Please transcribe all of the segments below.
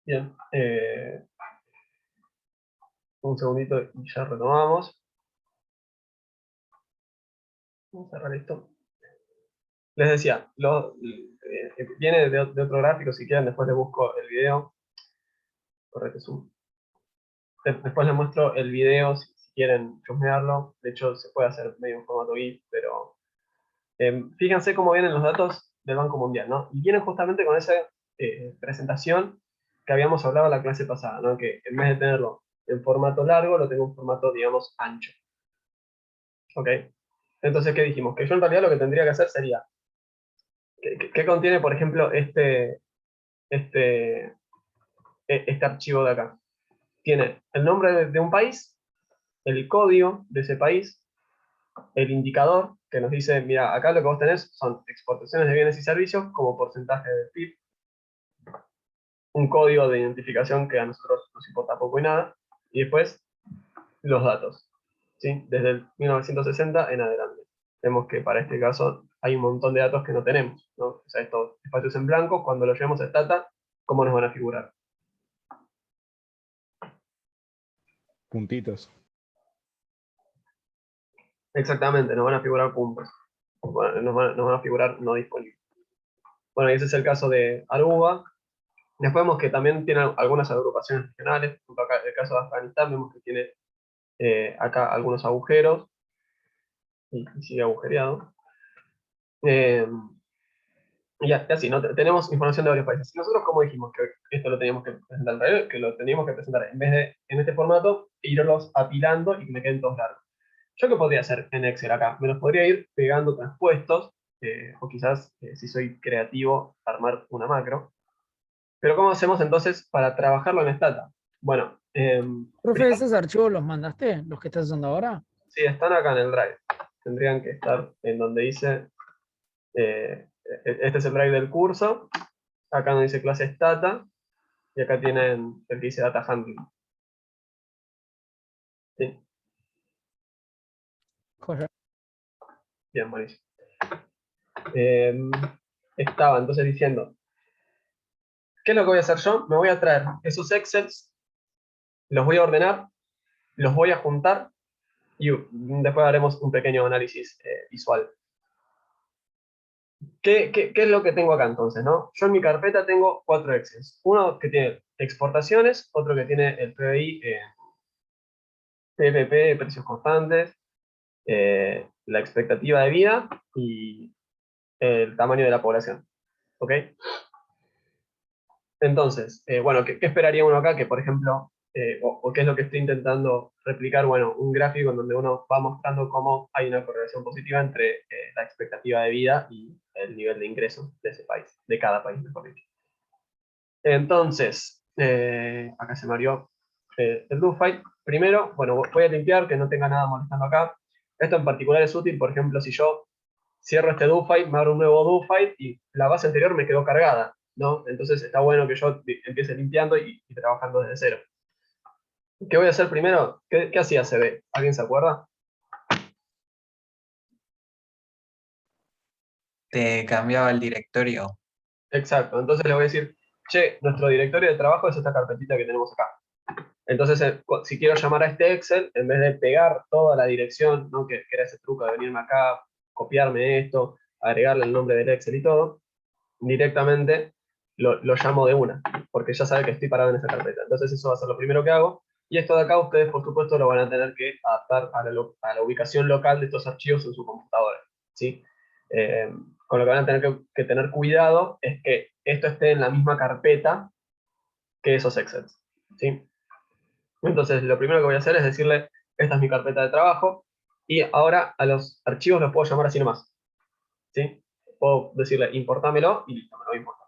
Bien. Un segundito y ya retomamos. Vamos a cerrar esto. Les decía, viene de otro gráfico, si quieren, después les busco el video. Correcto, zoom. Después les muestro el video si quieren chusmearlo. De hecho, se puede hacer medio en formato GIF, pero fíjense cómo vienen los datos del Banco Mundial, ¿no? Y vienen justamente con esa presentación que habíamos hablado en la clase pasada, ¿no? Que en vez de tenerlo en formato largo, lo tengo en formato, digamos, ancho. ¿Ok? Entonces, ¿qué dijimos? Que yo en realidad lo que tendría que hacer sería, ¿qué contiene, por ejemplo, este, este archivo de acá? Tiene el nombre de un país, el código de ese país, el indicador que nos dice, mira, acá lo que vos tenés son exportaciones de bienes y servicios como porcentaje del PIB, un código de identificación que a nosotros nos importa poco y nada, y después los datos, ¿sí? Desde el 1960 en adelante. Vemos que para este caso hay un montón de datos que no tenemos, ¿no? O sea, estos espacios en blanco, cuando los llevemos a Stata, ¿cómo nos van a figurar? Puntitos. Exactamente, nos van a figurar puntos. Bueno, nos van a figurar no disponibles. Bueno, y ese es el caso de Aruba. Después vemos que también tiene algunas agrupaciones regionales. Por ejemplo, acá, en el caso de Afganistán, vemos que tiene acá algunos agujeros y sigue agujereado. Y así, ¿no? Tenemos información de varios países. Y nosotros, como dijimos, que esto lo teníamos que presentar al revés, que lo teníamos que presentar en vez de en este formato, irlos apilando y que me queden todos largos. ¿Yo qué podría hacer en Excel acá? Me los podría ir pegando transpuestos, o quizás, si soy creativo, armar una macro. Pero ¿cómo hacemos entonces para trabajarlo en Stata? Bueno, Profe, ¿esos archivos los mandaste? ¿Los que estás usando ahora? sí, están acá en el Drive. Tendrían que estar en donde dice, este es el Drive del curso, acá donde dice clase Stata, y acá tienen el que dice Data Handling. ¿Sí? Joya. Bien, buenísimo. Estaba entonces diciendo, ¿qué es lo que voy a hacer yo? Me voy a traer esos Excels, los voy a ordenar, los voy a juntar, y después haremos un pequeño análisis visual. ¿Qué es lo que tengo acá entonces, no? Yo en mi carpeta tengo 4 Excels. Uno que tiene exportaciones, otro que tiene el PBI, PPP, precios constantes, la expectativa de vida y el tamaño de la población. ¿Ok? Entonces, bueno, ¿qué esperaría uno acá? Que, por ejemplo, o qué es lo que estoy intentando replicar, bueno, un gráfico en donde uno va mostrando cómo hay una correlación positiva entre la expectativa de vida y el nivel de ingresos de ese país, de cada país, mejor dicho. Entonces, acá se me abrió el do file. Primero, bueno, voy a limpiar que no tenga nada molestando acá. Esto en particular es útil, por ejemplo, si yo cierro este do file, me abro un nuevo do file y la base anterior me quedó cargada, ¿no? Entonces está bueno que yo empiece limpiando y trabajando desde cero. ¿Qué voy a hacer primero? ¿Qué hacía CD? ¿Alguien se acuerda? Te cambiaba el directorio. Exacto, entonces le voy a decir, che, nuestro directorio de trabajo es esta carpetita que tenemos acá. Entonces, si quiero llamar a este Excel, en vez de pegar toda la dirección, ¿no? que era ese truco de venirme acá, copiarme esto, agregarle el nombre del Excel y todo, directamente lo llamo de una, porque ya sabe que estoy parado en esa carpeta. Entonces eso va a ser lo primero que hago. Y esto de acá ustedes, por supuesto, lo van a tener que adaptar a la ubicación local de estos archivos en su computadora, ¿sí? Con lo que van a tener que tener cuidado es que esto esté en la misma carpeta que esos Excels, ¿sí? Entonces, lo primero que voy a hacer es decirle, esta es mi carpeta de trabajo, y ahora a los archivos los puedo llamar así nomás, ¿sí? Puedo decirle, importámelo, y listo, me lo voy a importar.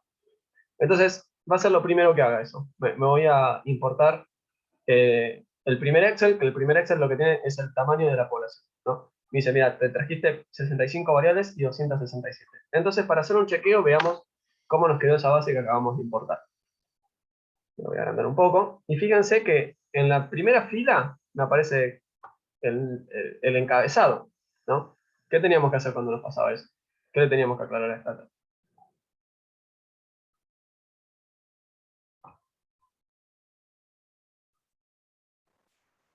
Entonces, va a ser lo primero que haga eso. Me voy a importar el primer Excel, que el primer Excel lo que tiene es el tamaño de la población, ¿no? Me dice, mira, te trajiste 65 variables y 267. Entonces, para hacer un chequeo, veamos cómo nos quedó esa base que acabamos de importar. Lo voy a agrandar un poco. Y fíjense que en la primera fila me aparece el encabezado, ¿no? ¿Qué teníamos que hacer cuando nos pasaba eso? ¿Qué le teníamos que aclarar a esta?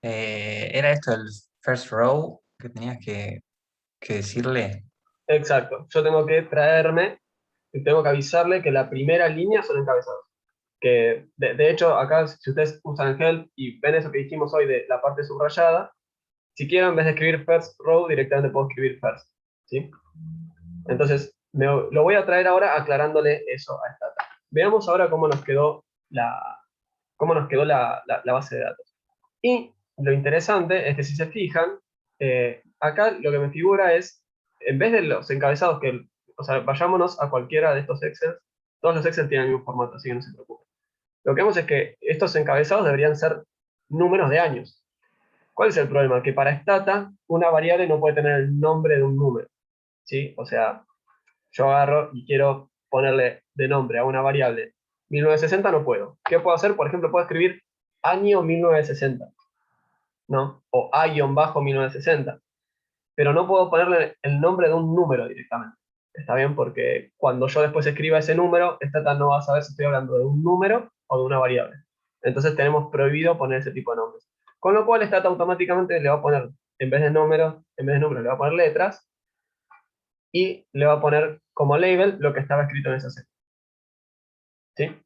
¿Era esto el first row que tenías que decirle? Exacto. Yo tengo que traerme, y tengo que avisarle que la primera línea son encabezados. Que de hecho, acá, si ustedes usan help y ven eso que dijimos hoy de la parte subrayada, si quiero, en vez de escribir first row, directamente puedo escribir first. ¿Sí? Entonces, lo voy a traer ahora aclarándole eso a esta tabla. Veamos ahora cómo nos quedó la base de datos. Y lo interesante es que si se fijan, acá lo que me figura es, en vez de los encabezados o sea, vayámonos a cualquiera de estos Excel, todos los Excel tienen el mismo formato, así que no se preocupen. Lo que vemos es que estos encabezados deberían ser números de años. ¿Cuál es el problema? Que para Stata, una variable no puede tener el nombre de un número, ¿sí? O sea, yo agarro y quiero ponerle de nombre a una variable 1960, no puedo. ¿Qué puedo hacer? Por ejemplo, puedo escribir año 1960, ¿no? O A-1960. Pero no puedo ponerle el nombre de un número directamente. ¿Está bien? Porque cuando yo después escriba ese número, Stata no va a saber si estoy hablando de un número o de una variable. Entonces tenemos prohibido poner ese tipo de nombres. Con lo cual Stata automáticamente le va a poner, en vez de números, le va a poner letras y le va a poner como label lo que estaba escrito en esa celda. ¿Sí?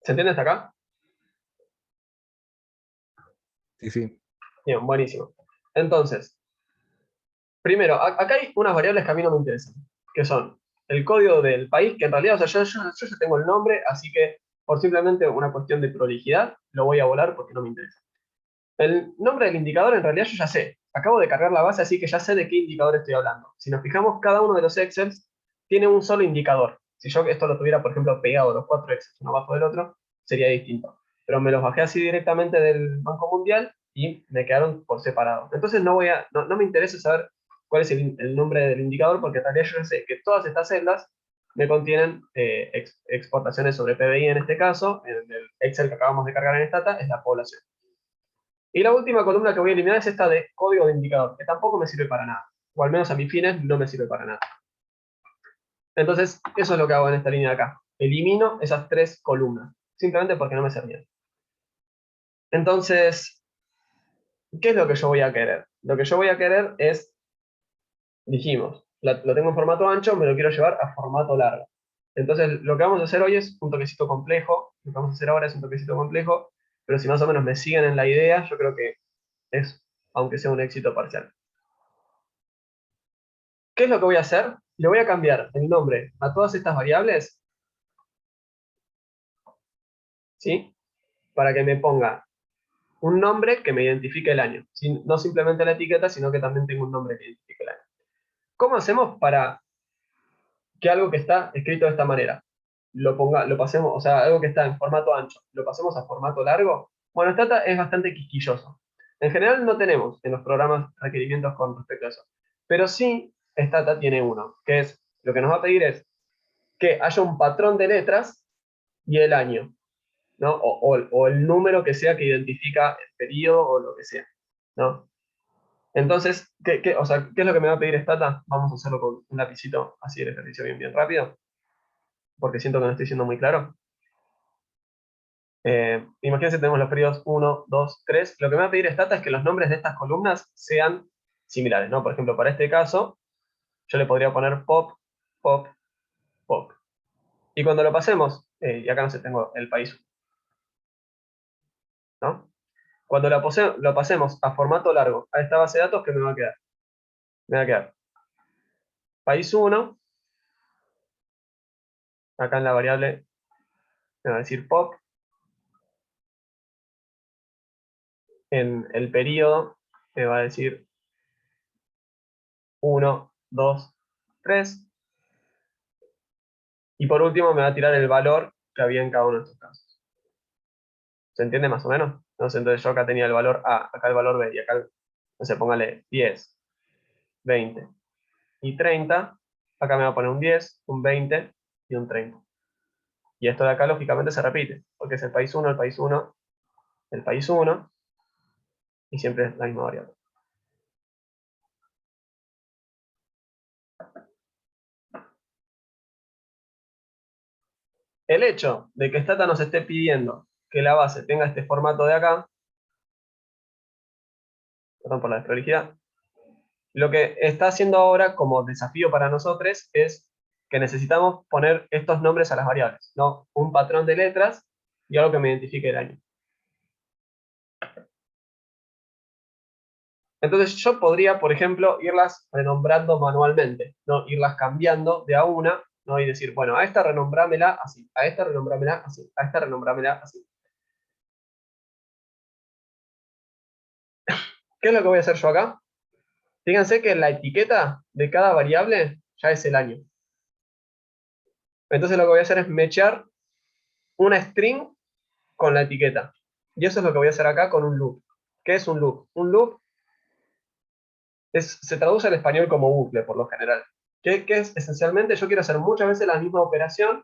¿Se entiende hasta acá? Sí, sí. Bien, buenísimo. Entonces, primero, acá hay unas variables que a mí no me interesan, que son el código del país, que en realidad, o sea, yo ya tengo el nombre, así que por simplemente una cuestión de prolijidad, lo voy a volar porque no me interesa. El nombre del indicador en realidad yo ya sé. Acabo de cargar la base, así que ya sé de qué indicador estoy hablando. Si nos fijamos, cada uno de los Excels tiene un solo indicador. Si yo esto lo tuviera, por ejemplo, pegado los 4 Excels uno abajo del otro, sería distinto. Pero me los bajé así directamente del Banco Mundial y me quedaron por separado. Entonces no me interesa saber cuál es el nombre del indicador, porque en realidad yo ya sé que todas estas celdas me contienen exportaciones sobre PBI en este caso, en el Excel que acabamos de cargar en Stata, es la población. Y la última columna que voy a eliminar es esta de código de indicador, que tampoco me sirve para nada. O al menos a mis fines no me sirve para nada. Entonces, eso es lo que hago en esta línea de acá. Elimino esas 3 columnas, simplemente porque no me servían. Entonces, ¿qué es lo que yo voy a querer? Lo que yo voy a querer es, dijimos, lo tengo en formato ancho, me lo quiero llevar a formato largo. Entonces, lo que vamos a hacer hoy es un toquecito complejo. Lo que vamos a hacer ahora es un toquecito complejo, pero si más o menos me siguen en la idea, yo creo que es, aunque sea un éxito parcial. ¿Qué es lo que voy a hacer? Le voy a cambiar el nombre a todas estas variables, ¿sí? Para que me ponga un nombre que me identifique el año. No simplemente la etiqueta, sino que también tengo un nombre que identifique el año. ¿Cómo hacemos para que algo que está escrito de esta manera lo pasemos, o sea, algo que está en formato ancho, lo pasemos a formato largo? Bueno, Stata es bastante quisquilloso. En general no tenemos en los programas requerimientos con respecto a eso. Pero sí, Stata tiene uno, que es, lo que nos va a pedir es que haya un patrón de letras y el año, ¿no? O el número que sea que identifica el periodo o lo que sea, ¿no? Entonces, o sea, ¿qué es lo que me va a pedir Stata? Vamos a hacerlo con un lapicito, así el ejercicio bien rápido, porque siento que no estoy siendo muy claro. Imagínense, tenemos los periodos 1, 2, 3. Lo que me va a pedir Stata es que los nombres de estas columnas sean similares, ¿no? Por ejemplo, para este caso, yo le podría poner pop, pop, pop. Y cuando lo pasemos, y acá no sé, tengo el país, ¿no? Cuando lo pasemos a formato largo a esta base de datos, ¿qué me va a quedar? Me va a quedar país 1, acá en la variable me va a decir pop, en el periodo me va a decir 1, 2, 3, y por último me va a tirar el valor que había en cada uno de estos casos. ¿Se entiende más o menos? Entonces yo acá tenía el valor A, acá el valor B, y acá, no sé, póngale 10, 20 y 30, acá me va a poner un 10, un 20 y un 30. Y esto de acá lógicamente se repite, porque es el país 1, el país 1, el país 1, y siempre es la misma variable. El hecho de que Stata nos esté pidiendo que la base tenga este formato de acá, perdón por la desprolijidad, lo que está haciendo ahora como desafío para nosotros es que necesitamos poner estos nombres a las variables, ¿no? Un patrón de letras y algo que me identifique el año. Entonces yo podría, por ejemplo, irlas renombrando manualmente, ¿no? Irlas cambiando de a una, ¿no? Y decir, bueno, a esta renombrámela así, a esta renombrámela así, a esta renombrámela así. ¿Qué es lo que voy a hacer yo acá? Fíjense que la etiqueta de cada variable ya es el año. Entonces lo que voy a hacer es mechar una string con la etiqueta. Y eso es lo que voy a hacer acá con un loop. ¿Qué es un loop? Un loop se traduce al español como bucle, por lo general. ¿Qué es? Esencialmente, yo quiero hacer muchas veces la misma operación,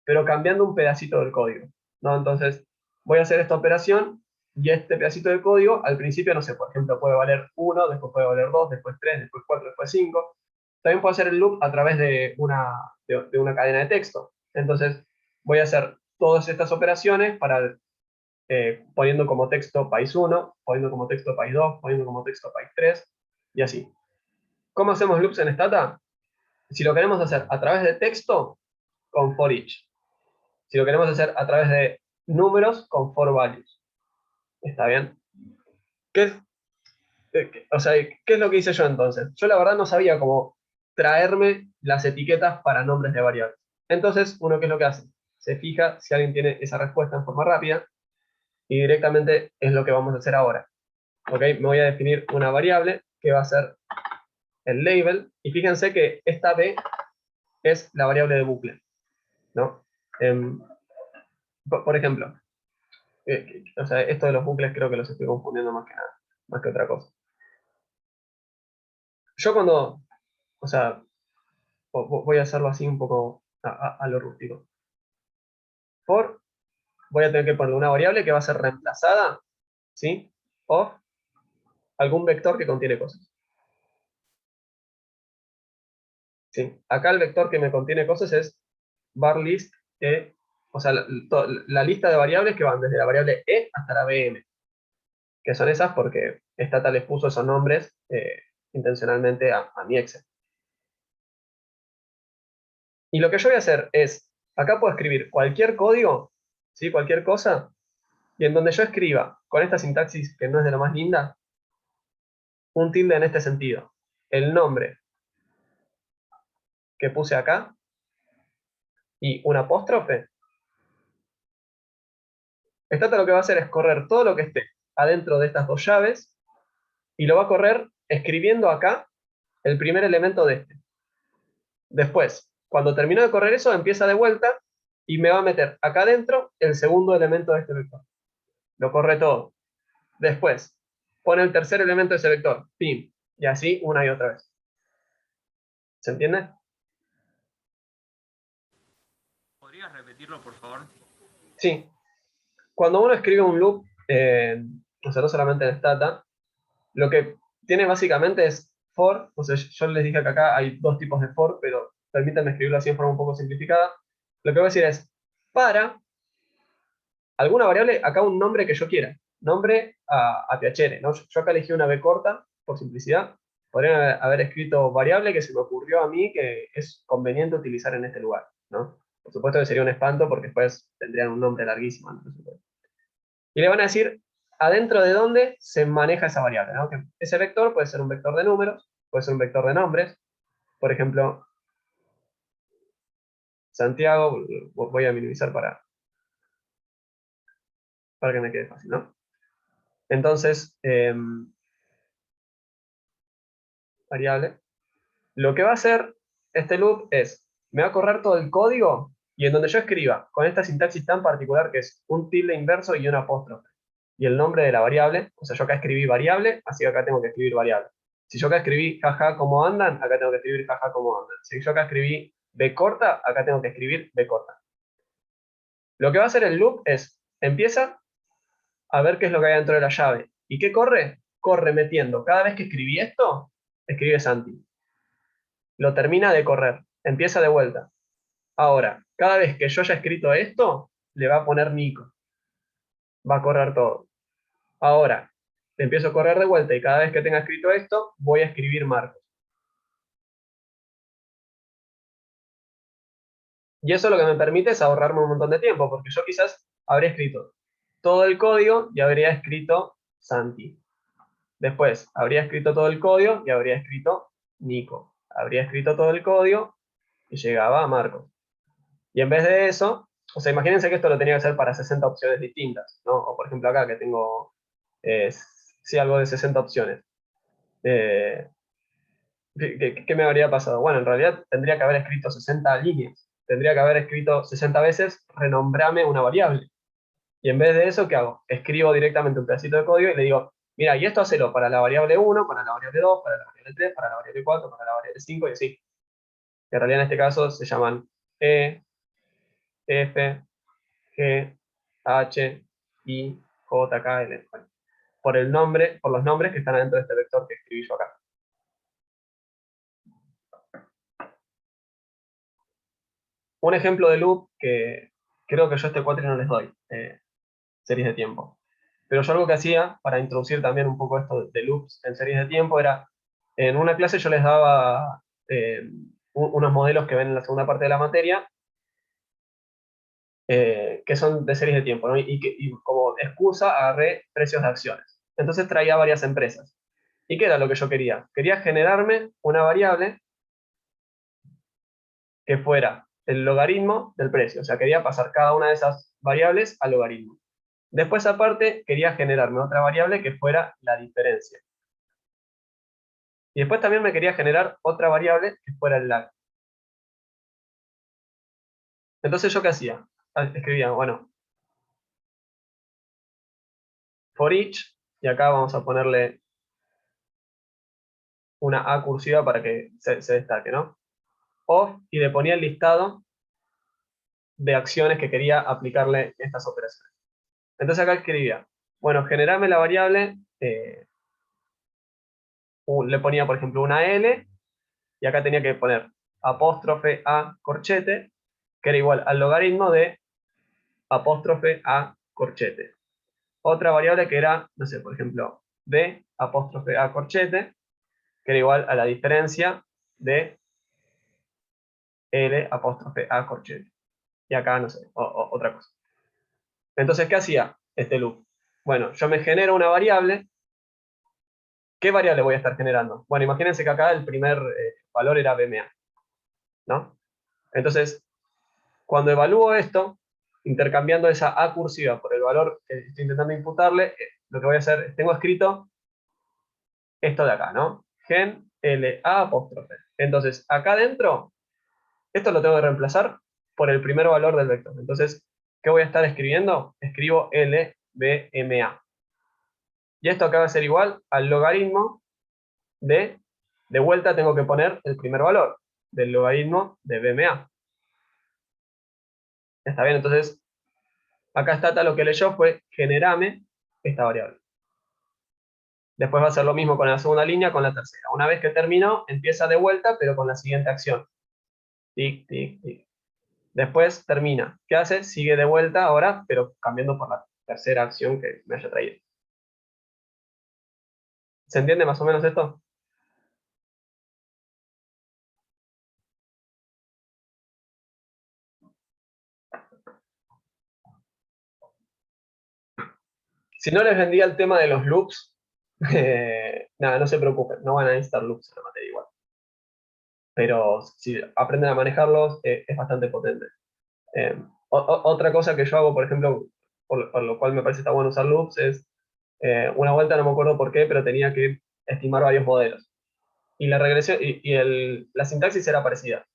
pero cambiando un pedacito del código, ¿no? Entonces, voy a hacer esta operación, y este pedacito del código, al principio, no sé, por ejemplo, puede valer 1, después puede valer 2, después 3, después 4, después 5. También puedo hacer el loop a través de una cadena de texto. Entonces, voy a hacer todas estas operaciones para poniendo como texto país 1, poniendo como texto país 2, poniendo como texto país 3, y así. ¿Cómo hacemos loops en Stata? Si lo queremos hacer a través de texto, con for each. Si lo queremos hacer a través de números, con for values. ¿Está bien? O sea, ¿qué es lo que hice yo entonces? Yo la verdad no sabía cómo traerme las etiquetas para nombres de variables. Entonces, uno, ¿qué es lo que hace? Se fija si alguien tiene esa respuesta en forma rápida, y directamente es lo que vamos a hacer ahora. ¿Ok? Me voy a definir una variable que va a ser el label, y fíjense que esta b es la variable de bucle, ¿no? Por ejemplo, o sea, esto de los bucles creo que los estoy confundiendo más que nada, más que otra cosa. Yo cuando, o sea, voy a hacerlo así un poco a lo rústico. For, voy a tener que poner una variable que va a ser reemplazada, ¿sí? Of algún vector que contiene cosas. ¿Sí? Acá el vector que me contiene cosas es var list e, o sea, la lista de variables que van desde la variable e hasta la bm, que son esas porque Stata les puso esos nombres intencionalmente a mi Excel. Y lo que yo voy a hacer es, acá puedo escribir cualquier código, ¿sí? Cualquier cosa, y en donde yo escriba, con esta sintaxis que no es de lo más linda, un tilde en este sentido. El nombre que puse acá, y un apóstrofe. Stata lo que va a hacer es correr todo lo que esté adentro de estas dos llaves, y lo va a correr escribiendo acá el primer elemento de este. Después, cuando termino de correr eso, empieza de vuelta, y me va a meter acá adentro el segundo elemento de este vector. Lo corre todo. Después, pone el tercer elemento de ese vector, pim, y así una y otra vez. ¿Se entiende? ¿Podrías repetirlo, por favor? Sí. Cuando uno escribe un loop, o sea, no solamente en Stata, lo que tiene básicamente es for, o sea, yo les dije que acá hay dos tipos de for, pero permítanme escribirlo así en forma un poco simplificada. Lo que voy a decir es, para alguna variable, acá un nombre que yo quiera, nombre a PHR, ¿no? Yo acá elegí una B corta, por simplicidad. Podría haber escrito variable que se me ocurrió a mí que es conveniente utilizar en este lugar, ¿no? Por supuesto que sería un espanto porque después tendrían un nombre larguísimo, ¿no? Y le van a decir adentro de dónde se maneja esa variable, ¿no? Que ese vector puede ser un vector de números, puede ser un vector de nombres. Por ejemplo, Santiago, voy a minimizar para que me quede fácil, ¿no? Entonces, variable. Lo que va a hacer este loop es, me va a correr todo el código, y en donde yo escriba, con esta sintaxis tan particular que es un tilde inverso y un apóstrofe, y el nombre de la variable, o sea, yo acá escribí variable, así que acá tengo que escribir variable. Si yo acá escribí jaja cómo andan, acá tengo que escribir jaja cómo andan. Si yo acá escribí b corta, acá tengo que escribir b corta. Lo que va a hacer el loop es, empieza a ver qué es lo que hay dentro de la llave. ¿Y qué corre? Corre metiendo. Cada vez que escribí esto, escribe Santi. Lo termina de correr. Empieza de vuelta. Ahora, cada vez que yo haya escrito esto, le va a poner Nico. va a correr todo. Ahora, empiezo a correr de vuelta y cada vez que tenga escrito esto, voy a escribir Marcos. Y eso lo que me permite es ahorrarme un montón de tiempo, porque yo quizás habría escrito todo el código y habría escrito Santi. Después, habría escrito todo el código y habría escrito Nico. Habría escrito todo el código y llegaba a Marcos. Y en vez de eso, o sea, imagínense que esto lo tenía que hacer para 60 opciones distintas, ¿no? O por ejemplo acá que tengo, sí, algo de 60 opciones. Eh, ¿Qué me habría pasado? Bueno, en realidad tendría que haber escrito 60 líneas. Tendría que haber escrito 60 veces, renombrame una variable. Y en vez de eso, ¿qué hago? Escribo directamente un pedacito de código y le digo, mira, y esto hacelo para la variable 1, para la variable 2, para la variable 3, para la variable 4, para la variable 5 y así. Que en realidad en este caso se llaman E, F, G, H, I, J, K, L. Bueno, por el nombre, por los nombres que están dentro de este vector que escribí yo acá. Un ejemplo de loop que creo que yo a este cuatri no les doy, series de tiempo. Pero yo algo que hacía para introducir también un poco esto de loops en series de tiempo era, en una clase yo les daba unos modelos que ven en la segunda parte de la materia, que son de series de tiempo, ¿no? Y como excusa agarré precios de acciones. Entonces traía varias empresas. ¿Y qué era lo que yo quería? Quería generarme una variable que fuera el logaritmo del precio. O sea, quería pasar cada una de esas variables al logaritmo. Después, aparte, quería generarme otra variable que fuera la diferencia. Y después también me quería generar otra variable que fuera el lag. Entonces, ¿yo qué hacía? Escribía, bueno, for each, y acá vamos a ponerle una A cursiva para que se destaque, ¿no? Of, y le ponía el listado de acciones que quería aplicarle estas operaciones. Entonces acá escribía, bueno, generame la variable, le ponía, por ejemplo, una L, y acá tenía que poner apóstrofe A corchete, que era igual al logaritmo de apóstrofe A corchete. Otra variable que era, no sé, por ejemplo, D apóstrofe A corchete, que era igual a la diferencia de L apóstrofe A corchete. Y acá, no sé, otra cosa. Entonces, ¿qué hacía este loop? Bueno, yo me genero una variable. ¿Qué variable voy a estar generando? Bueno, imagínense que acá el primer valor era BMA, ¿no? Entonces, cuando evalúo esto, intercambiando esa A cursiva por el valor que estoy intentando imputarle, lo que voy a hacer es, tengo escrito esto de acá, ¿no? Gen LA apóstrofe. Entonces, acá adentro, esto lo tengo que reemplazar por el primer valor del vector. Entonces, ¿qué voy a estar escribiendo? Escribo LBMA. Y esto acá va a ser igual al logaritmo de vuelta tengo que poner el primer valor del logaritmo de BMA. ¿Está bien? Entonces, acá Stata lo que leyó fue generame esta variable. Después va a hacer lo mismo con la segunda línea, con la tercera. Una vez que terminó, empieza de vuelta, pero con la siguiente acción. Tic, tic, tic. Después termina. ¿Qué hace? Sigue de vuelta ahora, pero cambiando por la tercera acción que me haya traído. ¿Se entiende más o menos esto? Si no les vendía el tema de los loops, nada, no se preocupen, no van a necesitar loops en la materia igual. Pero si aprenden a manejarlos, es bastante potente. Otra cosa que yo hago, por ejemplo, por lo cual me parece que está bueno usar loops, es una vuelta, no me acuerdo por qué, pero tenía que estimar varios modelos. Y la regresión la sintaxis era parecida.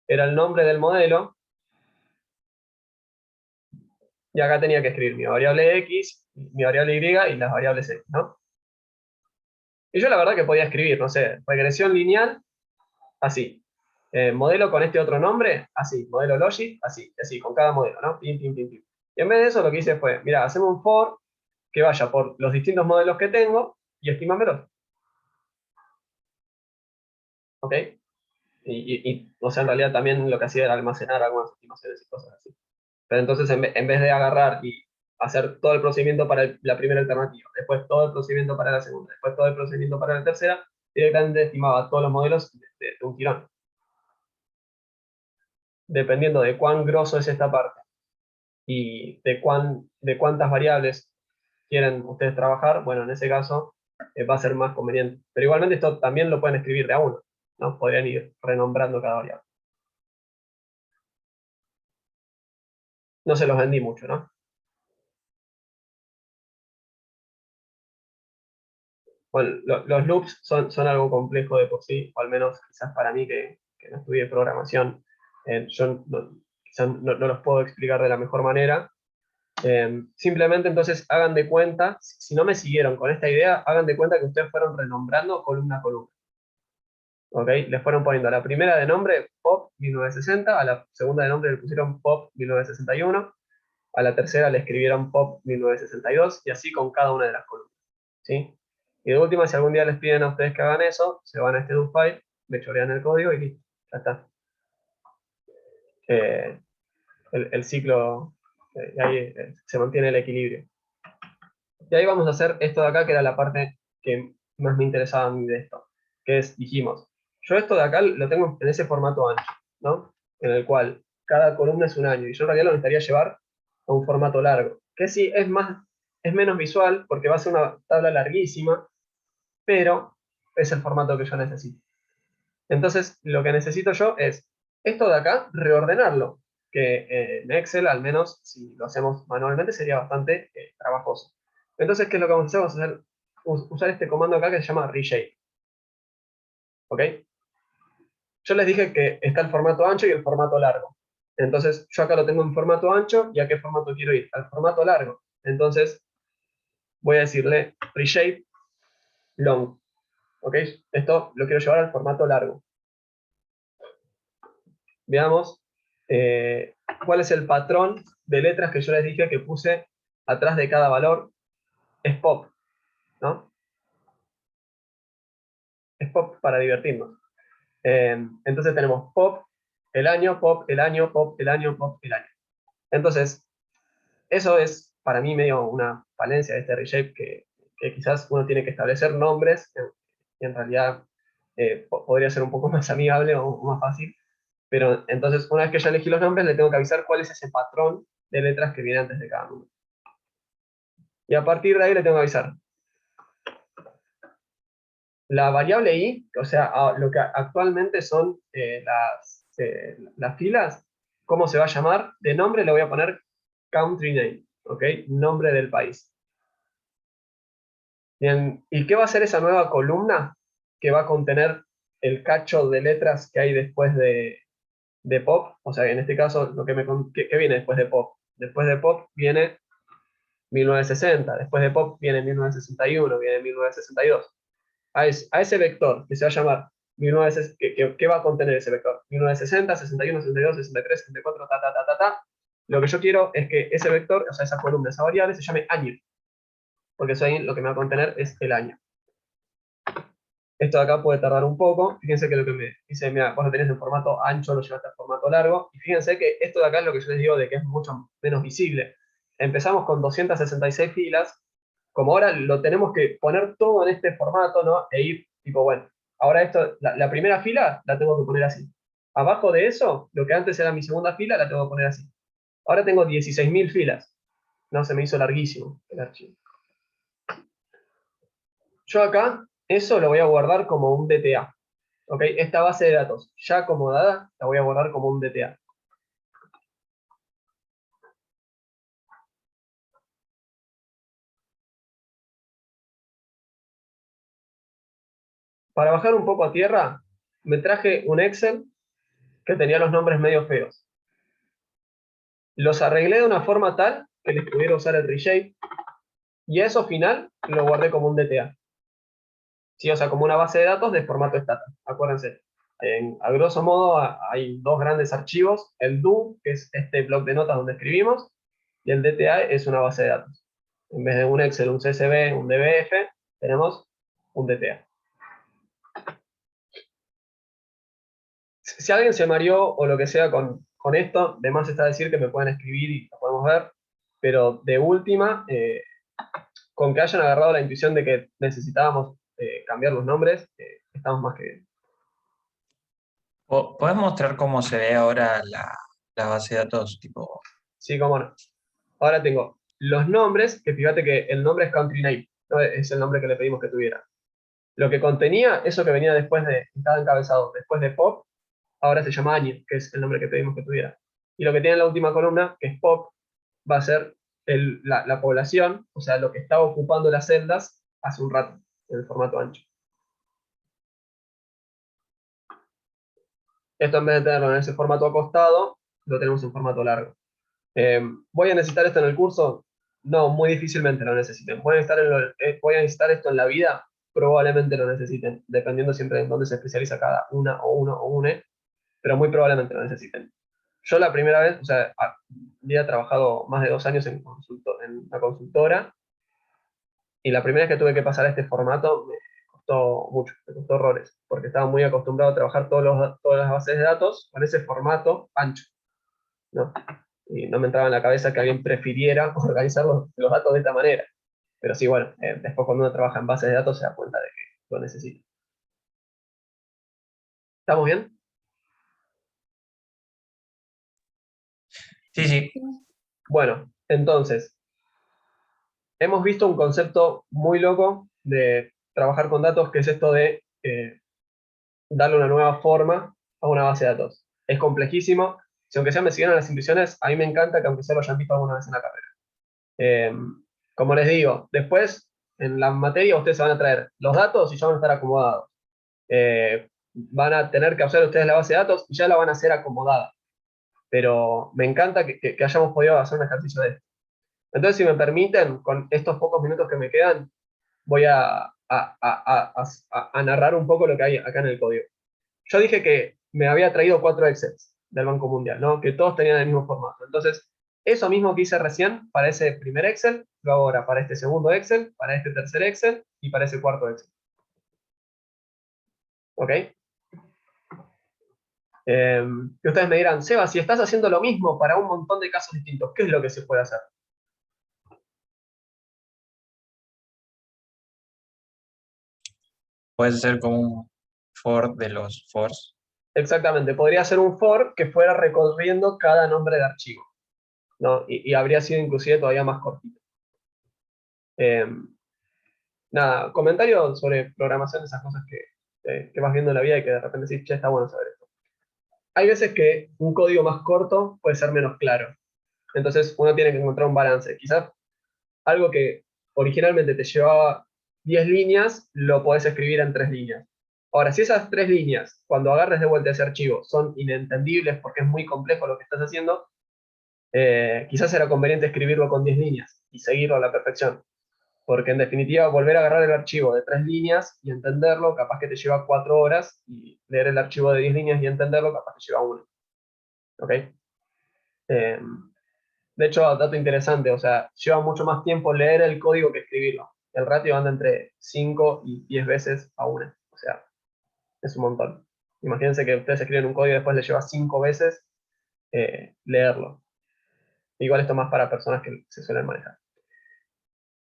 Era el nombre del modelo, y acá tenía que escribir mi variable X, mi variable Y y las variables X, ¿no? Y yo la verdad que podía escribir, no sé, regresión lineal, así. Modelo con este otro nombre, así. Modelo logic, así, así, con cada modelo, ¿no? Pim, pim, pim, pim. Y en vez de eso lo que hice fue, mira, hacemos un for que vaya por los distintos modelos que tengo y estímamelos. ¿Ok? O sea, en realidad también lo que hacía era almacenar algunas estimaciones y cosas así. Pero entonces, en vez de agarrar y hacer todo el procedimiento para la primera alternativa, después todo el procedimiento para la segunda, después todo el procedimiento para la tercera, directamente estimaba todos los modelos de un tirón. Dependiendo de cuán grosso es esta parte y de cuántas variables quieren ustedes trabajar, bueno, en ese caso va a ser más conveniente. Pero igualmente esto también lo pueden escribir de a uno, ¿no? Podrían ir renombrando cada variable. No se los vendí mucho, ¿no? Bueno, los loops son algo complejo de por sí, o al menos quizás para mí que no estudié programación, yo quizás no los puedo explicar de la mejor manera. Simplemente entonces hagan de cuenta, si no me siguieron con esta idea, hagan de cuenta que ustedes fueron renombrando columna a columna. ¿Ok? Les fueron poniendo a la primera de nombre POP 1960, a la segunda de nombre le pusieron POP 1961, a la tercera le escribieron POP 1962, y así con cada una de las columnas. ¿Sí? Y de última, si algún día les piden a ustedes que hagan eso, se van a este do file, le chorean el código y listo, ya está. El ciclo, y ahí se mantiene el equilibrio. Y ahí vamos a hacer esto de acá, que era la parte que más me interesaba a mí de esto, que es, dijimos, yo esto de acá lo tengo en ese formato ancho, ¿no? En el cual cada columna es un año, y yo en realidad lo necesitaría llevar a un formato largo, que sí, es menos visual, porque va a ser una tabla larguísima, pero es el formato que yo necesito. Entonces, lo que necesito yo es esto de acá, reordenarlo, que en Excel, al menos, si lo hacemos manualmente, sería bastante trabajoso. Entonces, ¿qué es lo que vamos a hacer? Vamos a usar este comando acá que se llama reshape. ¿Ok? Yo les dije que está el formato ancho y el formato largo. Entonces, yo acá lo tengo en formato ancho, ¿y a qué formato quiero ir? Al formato largo. Entonces, voy a decirle reshape long. ¿Ok? Esto lo quiero llevar al formato largo. Veamos cuál es el patrón de letras que yo les dije que puse atrás de cada valor. Es pop, ¿no? Es pop para divertirnos. Entonces tenemos pop, el año, pop, el año, pop, el año, pop, el año. Entonces, eso es para mí medio una falencia de este reshape que quizás uno tiene que establecer nombres y en realidad podría ser un poco más amigable o más fácil. Pero entonces, una vez que ya elegí los nombres, le tengo que avisar cuál es ese patrón de letras que viene antes de cada número. Y a partir de ahí le tengo que avisar. La variable i, o sea, lo que actualmente son las filas, ¿cómo se va a llamar? De nombre le voy a poner country name, ¿ok? Nombre del país. Bien, ¿y qué va a ser esa nueva columna que va a contener el cacho de letras que hay después de pop? O sea, en este caso, ¿qué viene después de pop? Después de pop viene 1960, después de pop viene 1961, viene 1962. A ese vector que se va a llamar 1960, ¿qué va a contener ese vector? 1960, 61, 62, 63, 64, ta, ta, ta, ta, ta. Lo que yo quiero es que ese vector, o sea, esa columna, esa variable, se llame año, porque eso ahí lo que me va a contener es el año. Esto de acá puede tardar un poco. Fíjense que lo que me dice, mira, vos lo tenés en formato ancho, lo llevaste al formato largo. Y fíjense que esto de acá es lo que yo les digo de que es mucho menos visible. Empezamos con 266 filas. Como ahora lo tenemos que poner todo en este formato, ¿no? E ir, tipo, bueno, ahora esto, la primera fila la tengo que poner así. Abajo de eso, lo que antes era mi segunda fila, la tengo que poner así. Ahora tengo 16.000 filas. No, se me hizo larguísimo el archivo. Yo acá, eso lo voy a guardar como un DTA. ¿Ok? Esta base de datos ya acomodada, la voy a guardar como un DTA. Para bajar un poco a tierra, me traje un Excel que tenía los nombres medio feos. Los arreglé de una forma tal que les pudiera usar el reshape, y a eso final lo guardé como un DTA. ¿Sí? O sea, como una base de datos de formato stata. Acuérdense, a grosso modo hay dos grandes archivos, el do, que es este bloc de notas donde escribimos, y el DTA es una base de datos. En vez de un Excel, un CSV, un DBF, tenemos un DTA. Si alguien se mareó o lo que sea con esto, de más está decir que me pueden escribir y lo podemos ver, pero de última, con que hayan agarrado la intuición de que necesitábamos cambiar los nombres, estamos más que bien. ¿Podés mostrar cómo se ve ahora la base de datos? Tipo, Sí, cómo no. Ahora tengo los nombres, que fíjate que el nombre es country name, ¿no? Es el nombre que le pedimos que tuviera. Lo que contenía, eso que venía después de cada encabezado, después de pop, ahora se llama año, que es el nombre que pedimos que tuviera. Y lo que tiene en la última columna, que es pop, va a ser la población, o sea, lo que estaba ocupando las celdas hace un rato, en el formato ancho. Esto en vez de tenerlo en ese formato acostado, lo tenemos en formato largo. ¿Voy a necesitar esto en el curso? No, muy difícilmente lo necesiten. ¿Voy a necesitar esto en la vida? Probablemente lo necesiten, dependiendo siempre de dónde se especializa cada una o uno o une, pero muy probablemente lo necesiten. Yo la primera vez, o sea, había trabajado más de 2 años en una consultora, y la primera vez que tuve que pasar a este formato me costó mucho, me costó horrores, porque estaba muy acostumbrado a trabajar todas las bases de datos con ese formato ancho, ¿no? Y no me entraba en la cabeza que alguien prefiriera organizar los datos de esta manera. Pero sí, bueno, después cuando uno trabaja en bases de datos se da cuenta de que lo necesita. ¿Estamos bien? sí, sí. Bueno, entonces, hemos visto un concepto muy loco de trabajar con datos, que es esto de darle una nueva forma a una base de datos. Es complejísimo. Si aunque sea me siguieron las intuiciones, a mí me encanta que aunque sea lo hayan visto alguna vez en la carrera. Eh, Como les digo, después en la materia ustedes se van a traer los datos y ya van a estar acomodados. Van a tener que hacer ustedes la base de datos y ya la van a hacer acomodada. Pero me encanta que hayamos podido hacer un ejercicio de esto. Entonces, si me permiten, con estos pocos minutos que me quedan, voy a narrar un poco lo que hay acá en el código. Yo dije que me había traído 4 Excels del Banco Mundial, ¿no? Que todos tenían el mismo formato. Entonces, eso mismo que hice recién para ese primer Excel, lo hago ahora para este segundo Excel, para este tercer Excel y para ese cuarto Excel. ¿Ok? Y ustedes me dirán, Seba, si estás haciendo lo mismo para un montón de casos distintos, ¿qué es lo que se puede hacer? Puede ser como un for de los fors. Exactamente, podría ser un for que fuera recorriendo cada nombre de archivo, ¿no? Y habría sido inclusive todavía más cortito. Nada, comentarios sobre programación, esas cosas que vas viendo en la vida y que de repente decís, che, está bueno saber esto. Hay veces que un código más corto puede ser menos claro. Entonces uno tiene que encontrar un balance. Quizás algo que originalmente te llevaba 10 líneas, lo podés escribir en 3 líneas. Ahora, si esas 3 líneas, cuando agarres de vuelta ese archivo, son inentendibles porque es muy complejo lo que estás haciendo, quizás era conveniente escribirlo con 10 líneas y seguirlo a la perfección. Porque en definitiva, volver a agarrar el archivo de 3 líneas y entenderlo, capaz que te lleva 4 horas, y leer el archivo de 10 líneas y entenderlo, capaz que lleva 1. ¿Ok? Eh, de hecho, dato interesante, o sea, lleva mucho más tiempo leer el código que escribirlo. El ratio anda entre 5 y 10 veces a 1. O sea, es un montón. Imagínense que ustedes escriben un código y después les lleva 5 veces leerlo. Igual esto más para personas que se suelen manejar.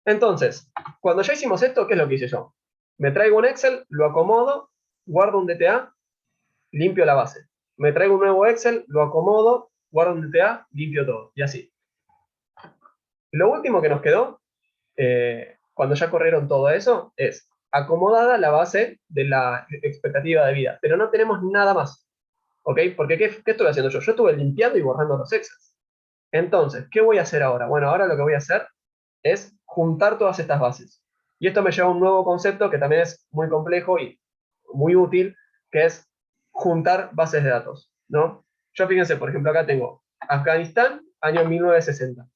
Entonces, cuando ya hicimos esto, ¿qué es lo que hice yo? Me traigo un Excel, lo acomodo, guardo un DTA, limpio la base. Me traigo un nuevo Excel, lo acomodo, guardo un DTA, limpio todo. Y así. Lo último que nos quedó, cuando ya corrieron todo eso, es acomodada la base de la expectativa de vida. Pero no tenemos nada más. ¿Ok? Porque ¿qué estuve haciendo yo? Yo estuve limpiando y borrando los Excels. Entonces, ¿qué voy a hacer ahora? Bueno, ahora lo que voy a hacer es juntar todas estas bases. Y esto me lleva a un nuevo concepto que también es muy complejo y muy útil, que es juntar bases de datos, ¿no? Yo fíjense, por ejemplo, acá tengo Afganistán, año 1960.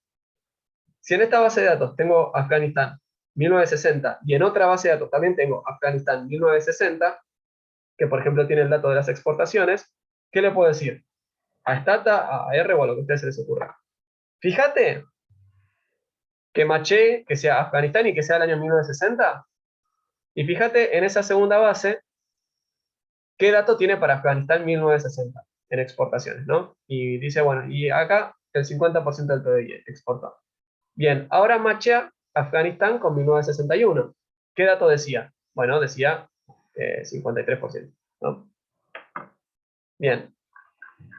Si en esta base de datos tengo Afganistán 1960 y en otra base de datos también tengo Afganistán 1960, que por ejemplo tiene el dato de las exportaciones, ¿qué le puedo decir? A Stata, a R o a lo que a ustedes se les ocurra. Fíjate que maché que sea Afganistán y que sea el año 1960. Y fíjate en esa segunda base, qué dato tiene para Afganistán 1960 en exportaciones, ¿no? Y dice, bueno, y acá el 50% del PBI exportado. Bien, ahora machea Afganistán con 1961. ¿Qué dato decía? Bueno, decía 53%, ¿no? Bien,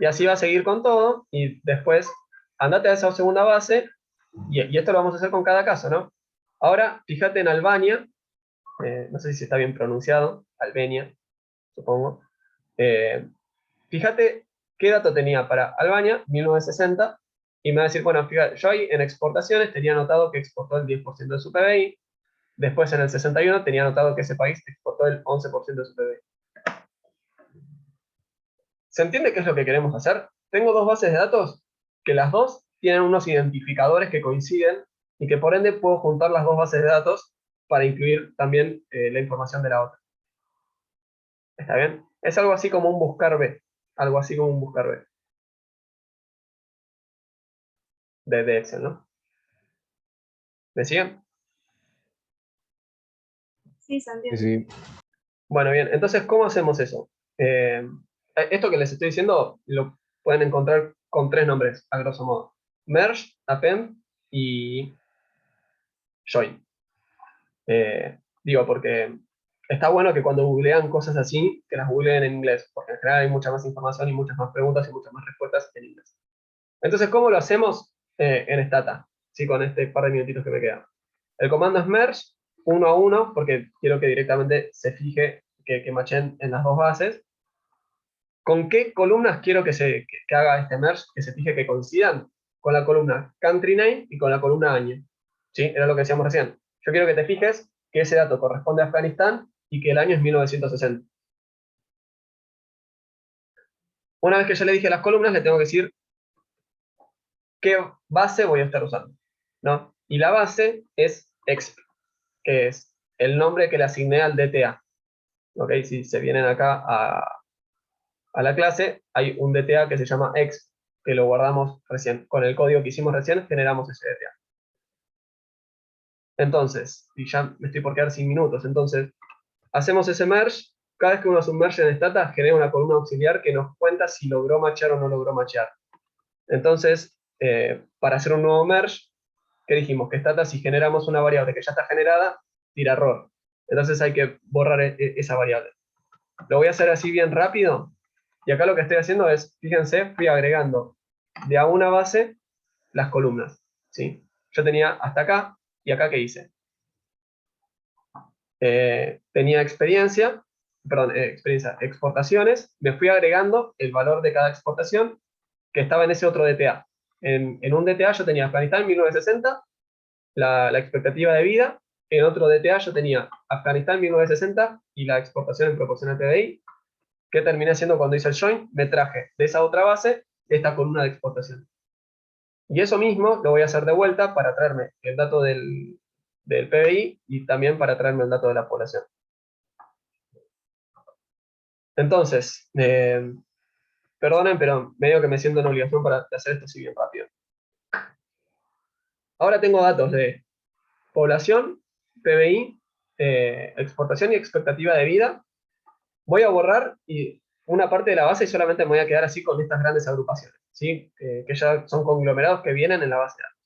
y así va a seguir con todo, y después andate a esa segunda base, y esto lo vamos a hacer con cada caso, ¿no? Ahora, fíjate en Albania, no sé si está bien pronunciado, Albania, supongo. Fíjate qué dato tenía para Albania, 1960, y me va a decir, bueno, fíjate, yo ahí en exportaciones tenía anotado que exportó el 10% de su PBI, después en el 61 tenía anotado que ese país exportó el 11% de su PBI. ¿Se entiende qué es lo que queremos hacer? Tengo dos bases de datos que las dos tienen unos identificadores que coinciden y que por ende puedo juntar las dos bases de datos para incluir también la información de la otra. ¿Está bien? Es algo así como un buscar B. Algo así como un buscar B. De Excel, ¿no? ¿Me siguen? Sí, se Sí, entiende. sí. Bueno, bien. Entonces, ¿cómo hacemos eso? Esto que les estoy diciendo lo pueden encontrar con tres nombres, a grosso modo. Merge, Append y Join. Digo, porque está bueno que cuando googlean cosas así, que las googleen en inglés, porque en general hay mucha más información y muchas más preguntas y muchas más respuestas en inglés. Entonces, ¿cómo lo hacemos en Stata? ¿Sí? Con este par de minutitos que me quedan. El comando es merge, 1 a 1, porque quiero que directamente se fije que machen en las dos bases. ¿Con qué columnas quiero que haga este merge, que se fije que coincidan? Con la columna country name y con la columna año. ¿Sí? Era lo que decíamos recién. Yo quiero que te fijes que ese dato corresponde a Afganistán y que el año es 1960. Una vez que ya le dije las columnas, le tengo que decir qué base voy a estar usando, ¿no? Y la base es exp, que es el nombre que le asigné al DTA. ¿Ok? Si se vienen acá a la clase, hay un DTA que se llama exp, que lo guardamos recién. Con el código que hicimos recién, generamos ese DTA. Entonces, y ya me estoy por quedar sin minutos, entonces, hacemos ese merge. Cada vez que uno hace un merge en Stata, genera una columna auxiliar que nos cuenta si logró machear o no logró machear. Entonces, para hacer un nuevo merge, ¿qué dijimos? Que Stata, si generamos una variable que ya está generada, tira error. Entonces hay que borrar esa variable. Lo voy a hacer así bien rápido. Y acá lo que estoy haciendo es, fíjense, fui agregando de a una base las columnas. ¿Sí? Yo tenía hasta acá, y acá ¿qué hice? Tenía experiencia, exportaciones, me fui agregando el valor de cada exportación que estaba en ese otro DTA. En un DTA yo tenía Afganistán 1960, la expectativa de vida. En otro DTA yo tenía Afganistán 1960 y la exportación en proporción al PBI. ¿Qué terminé haciendo cuando hice el join? Me traje de esa otra base esta columna de exportación. Y eso mismo lo voy a hacer de vuelta para traerme el dato del PBI y también para traerme el dato de la población. Entonces, perdonen, pero medio que me siento en obligación para hacer esto así bien rápido. Ahora tengo datos de población, PBI, exportación y expectativa de vida. Voy a borrar una parte de la base y solamente me voy a quedar así con estas grandes agrupaciones, ¿sí? Que ya son conglomerados que vienen en la base de datos.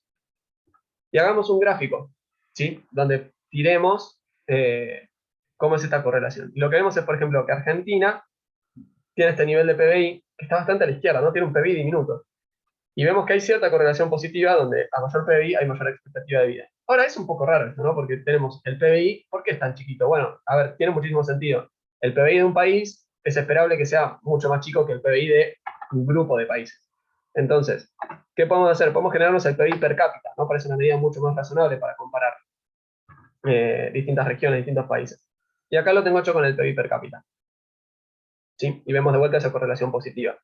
Y hagamos un gráfico, ¿sí? Donde tiremos cómo es esta correlación. Y lo que vemos es, por ejemplo, que Argentina tiene este nivel de PBI que está bastante a la izquierda, ¿no? Tiene un PBI diminuto. Y vemos que hay cierta correlación positiva donde a mayor PBI hay mayor expectativa de vida. Ahora es un poco raro esto, ¿no? Porque tenemos el PBI, ¿por qué es tan chiquito? Bueno, a ver, tiene muchísimo sentido. El PBI de un país es esperable que sea mucho más chico que el PBI de un grupo de países. Entonces, ¿qué podemos hacer? Podemos generarnos el PBI per cápita, ¿no? Parece una medida mucho más razonable para comparar distintas regiones, distintos países. Y acá lo tengo hecho con el PBI per cápita. ¿Sí? Y vemos de vuelta esa correlación positiva.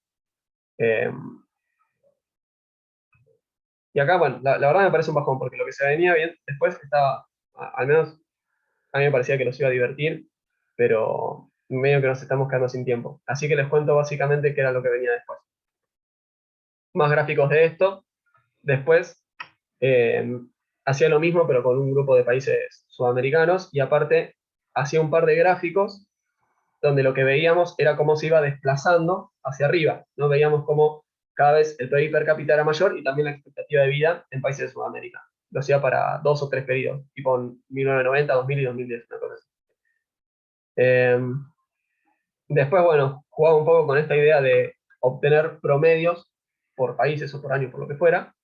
Y acá, bueno, la verdad me parece un bajón, porque lo que se venía bien después estaba, al menos a mí me parecía que los iba a divertir, pero medio que nos estamos quedando sin tiempo. Así que les cuento básicamente qué era lo que venía después. Más gráficos de esto. Después hacía lo mismo, pero con un grupo de países sudamericanos, y aparte hacía un par de gráficos donde lo que veíamos era cómo se iba desplazando hacia arriba, ¿no? Veíamos cómo cada vez el PIB per cápita era mayor y también la expectativa de vida en países de Sudamérica. lo hacía para 2 o 3 periodos, tipo en 1990, 2000 y 2010, una cosa así. Después, bueno, jugaba un poco con esta idea de obtener promedios por países o por año, por lo que fuera.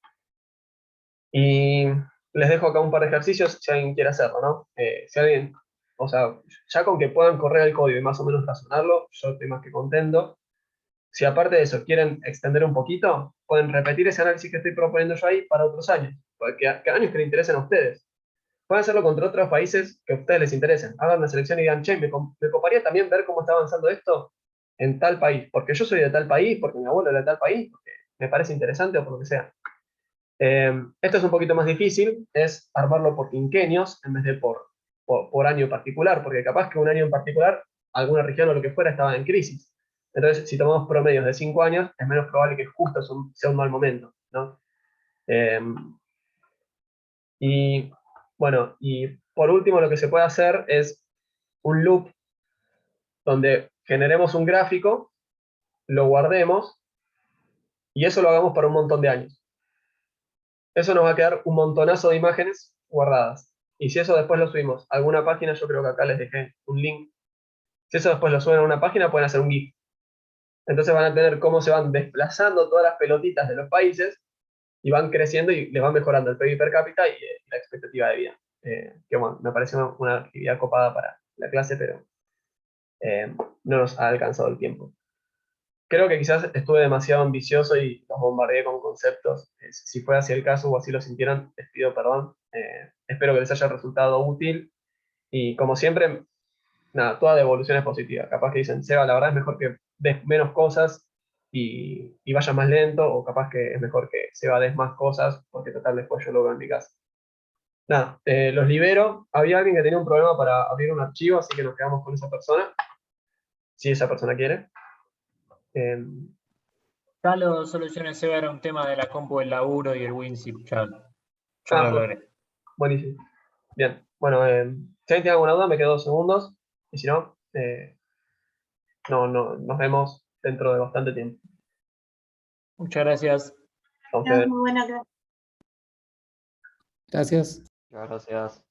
Y les dejo acá un par de ejercicios si alguien quiere hacerlo, ¿no? Si alguien, o sea, ya con que puedan correr el código y más o menos razonarlo, yo estoy más que contento. Si aparte de eso quieren extender un poquito, pueden repetir ese análisis que estoy proponiendo yo ahí para otros años, porque años que les interesen a ustedes. Pueden hacerlo contra otros países que a ustedes les interesen. Hagan una selección y digan, che, me coparía también ver cómo está avanzando esto en tal país, porque yo soy de tal país, porque mi abuelo era de tal país, porque me parece interesante o por lo que sea. Esto es un poquito más difícil, es armarlo por quinquenios en vez de por año particular, porque capaz que un año en particular, alguna región o lo que fuera estaba en crisis. Entonces, si tomamos promedios de 5 años, es menos probable que justo sea un mal momento, ¿no? Eh, y bueno, y por último lo que se puede hacer es un loop donde generemos un gráfico, lo guardemos y eso lo hagamos para un montón de años. Eso nos va a quedar un montonazo de imágenes guardadas. Y si eso después lo subimos a alguna página, yo creo que acá les dejé un link. Si eso después lo suben a una página, pueden hacer un GIF. Entonces van a tener cómo se van desplazando todas las pelotitas de los países y van creciendo y les va mejorando el PIB per cápita y la expectativa de vida. Que bueno, me parece una actividad copada para la clase, pero no nos ha alcanzado el tiempo. Creo que quizás estuve demasiado ambicioso y los bombardeé con conceptos. Si fue así el caso o así lo sintieron, les pido perdón. Espero que les haya resultado útil. Y como siempre, nada, toda devolución es positiva. Capaz que dicen, Seba, la verdad es mejor que des menos cosas y vayas más lento, o capaz que es mejor que Seba des más cosas, porque total después yo lo veo en mi casa. Nada, los libero. Había alguien que tenía un problema para abrir un archivo, así que nos quedamos con esa persona, si esa persona quiere. Ya lo solucioné, Seba, era un tema de la compu del laburo y el WinZip, ya lo logré. Buenísimo. Bien, bueno, si alguien tiene alguna duda, me quedo 2 segundos, y si no, nos vemos dentro de bastante tiempo. Muchas gracias. A ustedes. Muy buena clase. Gracias. Gracias.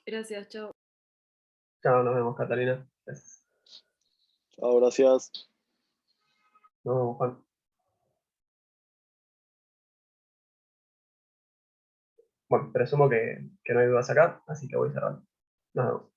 Gracias, chao. Chao, nos vemos, Catalina. Gracias. Chao, gracias. Nos vemos, Juan. Bueno, presumo que no hay dudas acá, así que voy cerrando. Nos vemos.